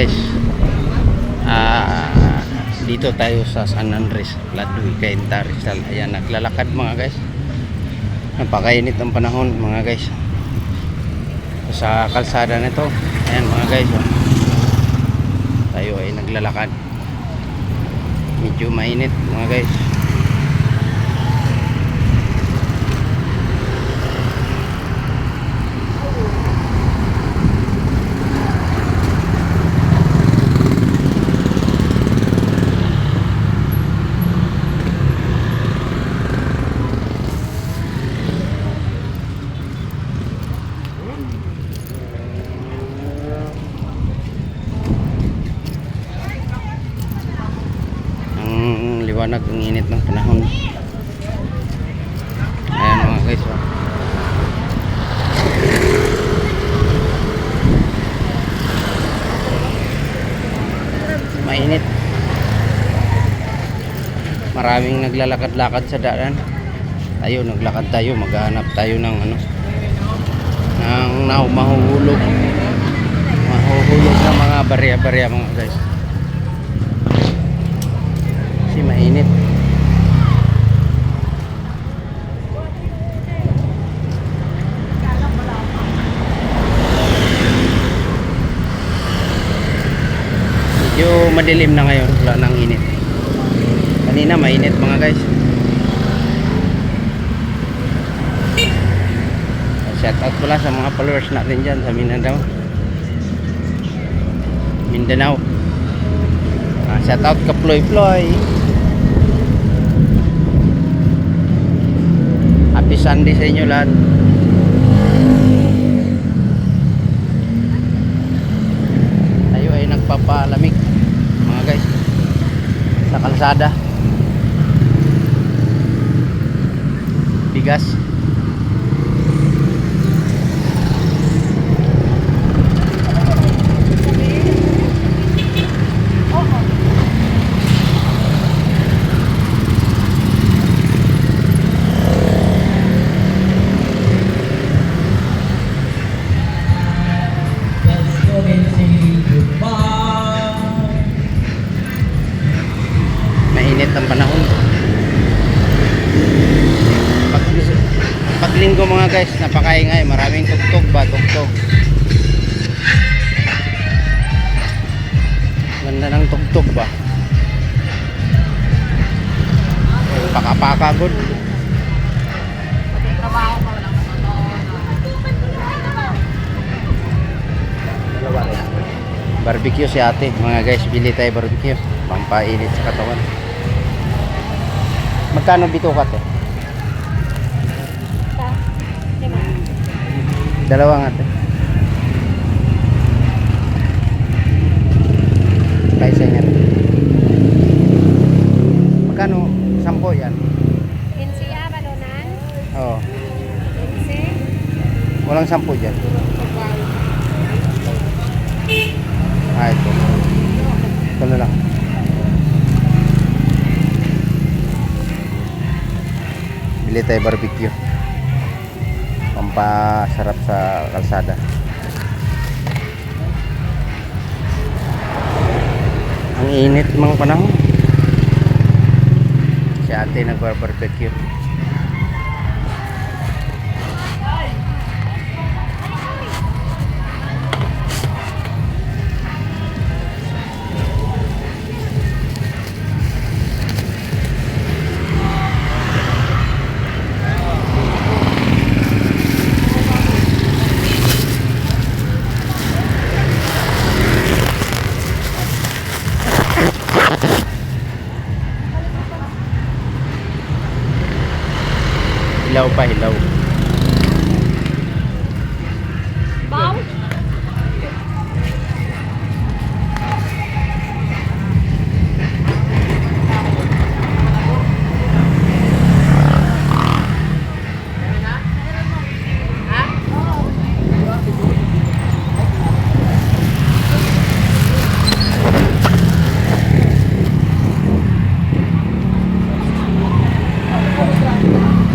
guys. Dito tayo sa San Andres, Ladoy, Cainta, Rizal. Ayan, naglalakad mga guys. Napakainit ang panahon mga guys. Sa kalsada na ito. Ayan mga guys. Tayo ay naglalakad. Medyo mainit mga guys. Liwanag ang init ng panahon. Ayan mga guys. Mainit. Maraming naglalakad-lakad sa daan. Tayo naglakad tayo, maghahanap tayo ng mahuhulog na mga barya-barya mga guys. Kasi mainit. Medyo madilim na ngayon, wala nang init. Kanina mainit mga guys. Shout out pala sa mga followers natin dyan sa Mindanao. Shout out ka Ploy. Happy Sunday sa inyo lahat. Tayo ay nagpapalamig mga guys sa kalsada. Bigas. Mainit ang panahon. Paglinggo mga guys, napakaingay, maraming tugtog. Ganda ng tugtog ba? Pakapakagod. Barbecue si ate mga guys, bili tayo barbecue pampainit sa katawan. Magkano bitukat eh? Dalawang ate. Kaisa yan. Magkano? 10 yan? 15 ya, balunan? Oo. 15? Walang 10 dyan. Ito. Ito na lang. Bili tayo barbecue. Pampasarap sa kalsada. Ang init mga panahon. Si ate nagbar-barbecue. Hilaw pa, hilaw. Bao?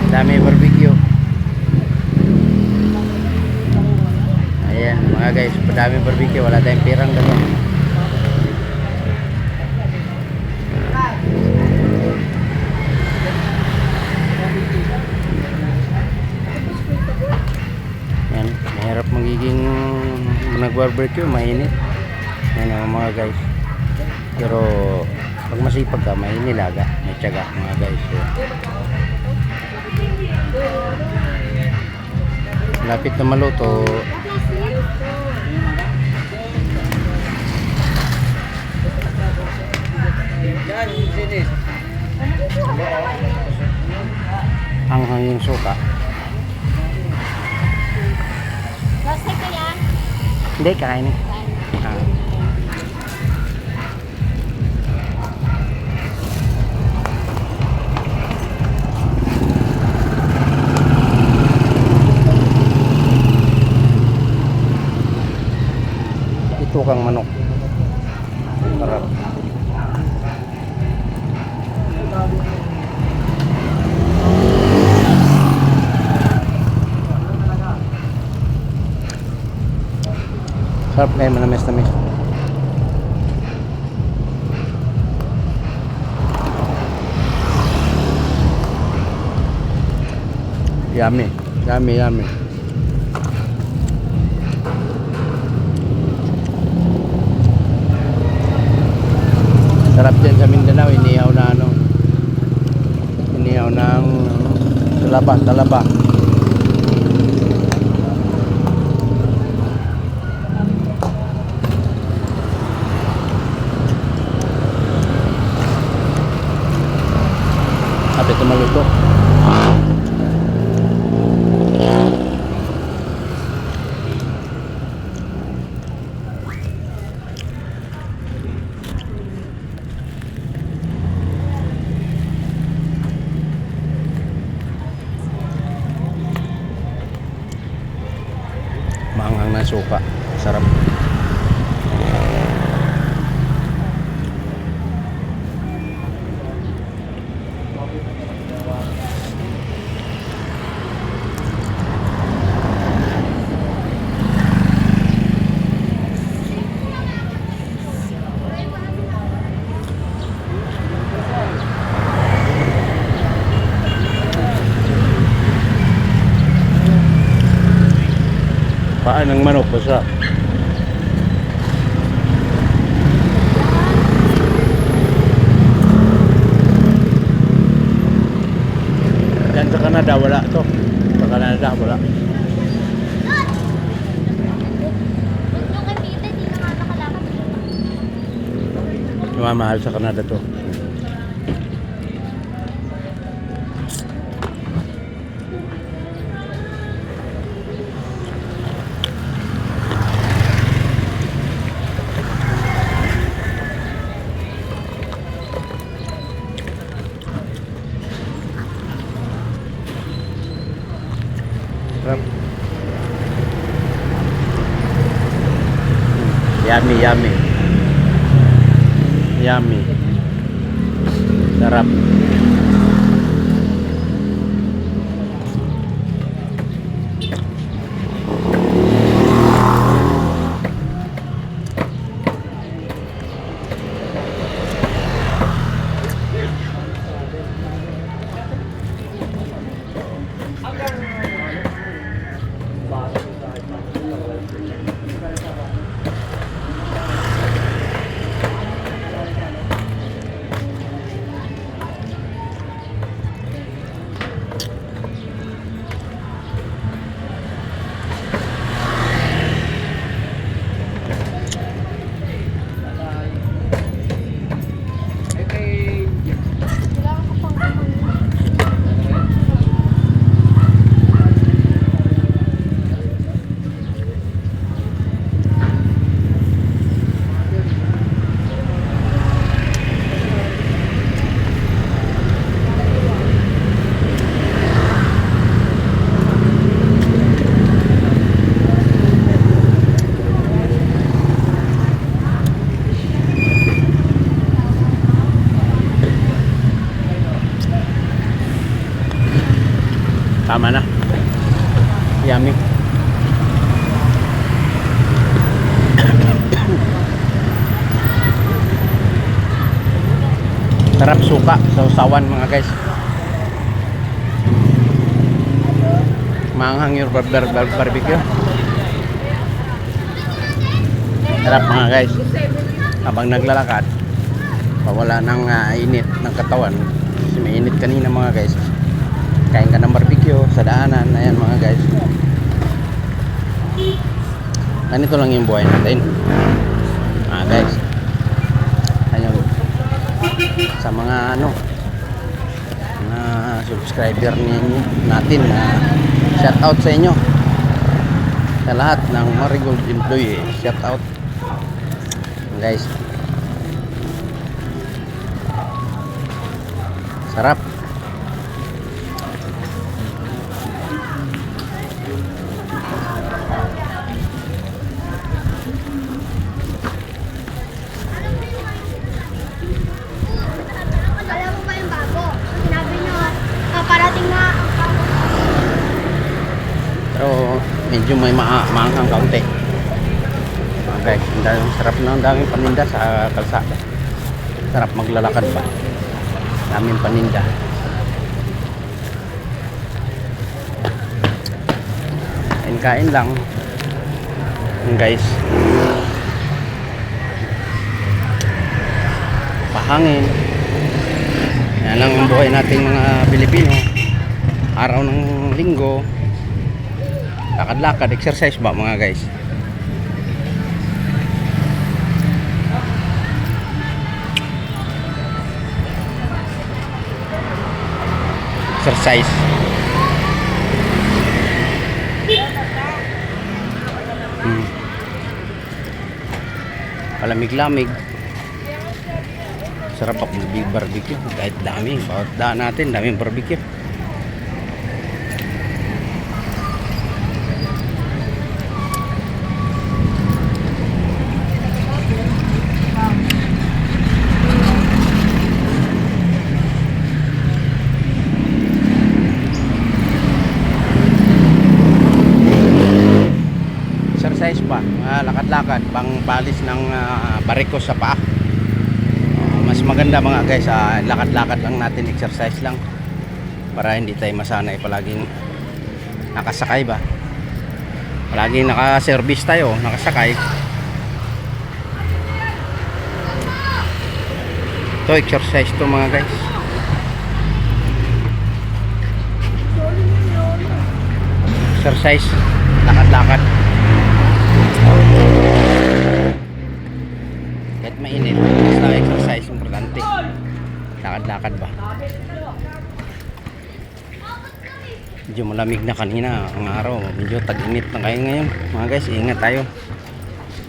Dami barbecue. Ayan mga guys, madami barbecue, wala tayong pirang dalawa. Sarap magiging nag-barbecue, mainit. Yan ang mga guys. Pero pag masipag ka, may nilaga, may tiyaga mga guys. So, lapit na maluto. Ang hanging suka. Plastic ka yan? Hindi, kain eh. Ah. Ito kang manok. Sarap. Sarap kayo, manamis-namis. Yummy. Yummy, yummy. Sarap din sa Mindanao, inihaw na ano. Inihaw ng talaba. Sabi ito maluto. Maanghang na suka. Sarap. Paan ng manok, masarap. Yan sa Canada, wala to. Sa Canada, wala. Yung kapita, di na nga nakalakad. Mamahal sa Canada to. Sarap. Yummy, yummy. Yummy. Sarap. Tama na. Yummy. Sarap suka sa usawan mga guys. Maanghang yung barbecue. Sarap mga guys. Habang naglalakad, pawala ng init ng katawan. Kasi may init kanina mga guys. Kain ka ng barbecue sa daanan. Ayan mga guys. Ganito lang yung buhay natin. Mga guys. Ayun. Sa mga mga subscriber natin, shout out sa inyo. Sa lahat ng Marigold employee, shout out. Guys. Sarap. Alam mo ba yung bago? Sinabi nyo, parating na ang bago. Pero medyo may maanghang kaunti. Okay, ang sarap na, ang daming paninda sa kalsada. Sarap maglalakad pa. Daming paninda. Kain lang. Guys. Pahangin. Yan lang ang buhay nating mga Pilipino. Araw ng linggo. Lakad-lakad, exercise ba mga guys? Exercise. Palamig-lamig. Sarap ako barbecue. Kahit dami. Bawat daan natin, daming barbecue. Exercise pa, lakad-lakad, pang palis ng barikos sa paa. Mas maganda mga guys, lakad-lakad lang natin, exercise lang para hindi tayo masanay palaging nakasakay ba. Palaging naka-service tayo, nakasakay. Ito exercise to mga guys. Exercise, lakad-lakad. Kahit mainit, basta exercise importante. Lakad-lakad ba? Medyo malamig na kanina ang araw. Medyo tag-init na kayo ngayon. Mga guys, ingat tayo.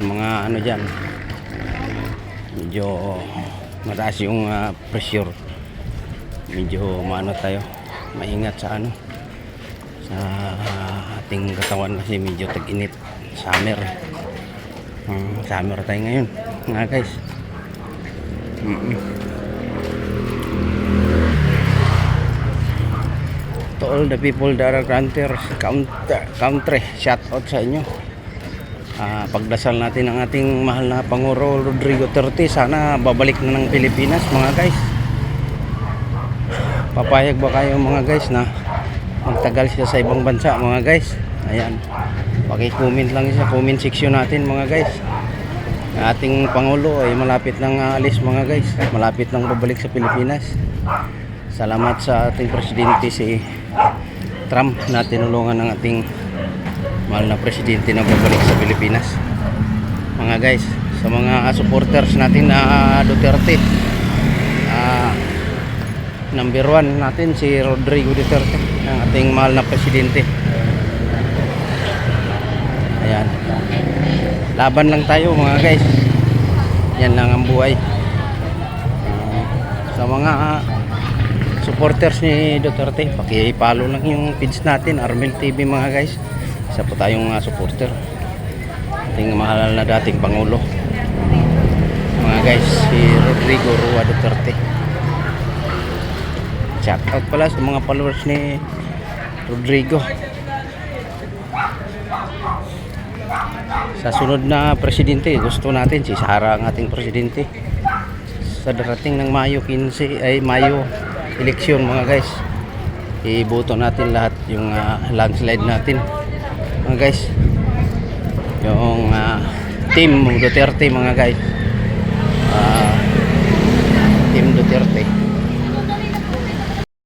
Mga dyan. Medyo mataas yung pressure. Medyo maano tayo. Maingat sa sa ating katawan kasi medyo tag-init. Summer. Summer tayo ngayon mga guys. To all the people that are country, shout out sa inyo. Pagdasal natin ang ating mahal na Pangulo Rodrigo Duterte, sana babalik na ng Pilipinas mga guys. Papayag ba kayo mga guys na magtagal siya sa ibang bansa mga guys? Ayan, paki-comment lang sa comment section natin mga guys. Ating Pangulo ay malapit nang alis mga guys, malapit nang babalik sa Pilipinas. Salamat sa ating presidente si Trump na tinulungan ng ating mahal na presidente na babalik sa Pilipinas mga guys. Sa mga supporters natin na Duterte, number 1 natin si Rodrigo Duterte, ang ating mahal na presidente. Ayan, laban lang tayo mga guys, yan lang ang buhay. Sa mga supporters ni Duterte, paki-follow lang yung page natin, Armel TV mga guys. Isa po tayong supporter, ating mahal na dating Pangulo mga guys, si Rodrigo Roa Duterte. Shout out pala sa mga followers ni Rodrigo. Sa sunod na presidente, gusto natin si Sara ang ating presidente. Sa darating ng Mayo 15 ay Mayo eleksyon mga guys, iboto natin lahat yung landslide natin mga guys, yung Team Duterte mga guys.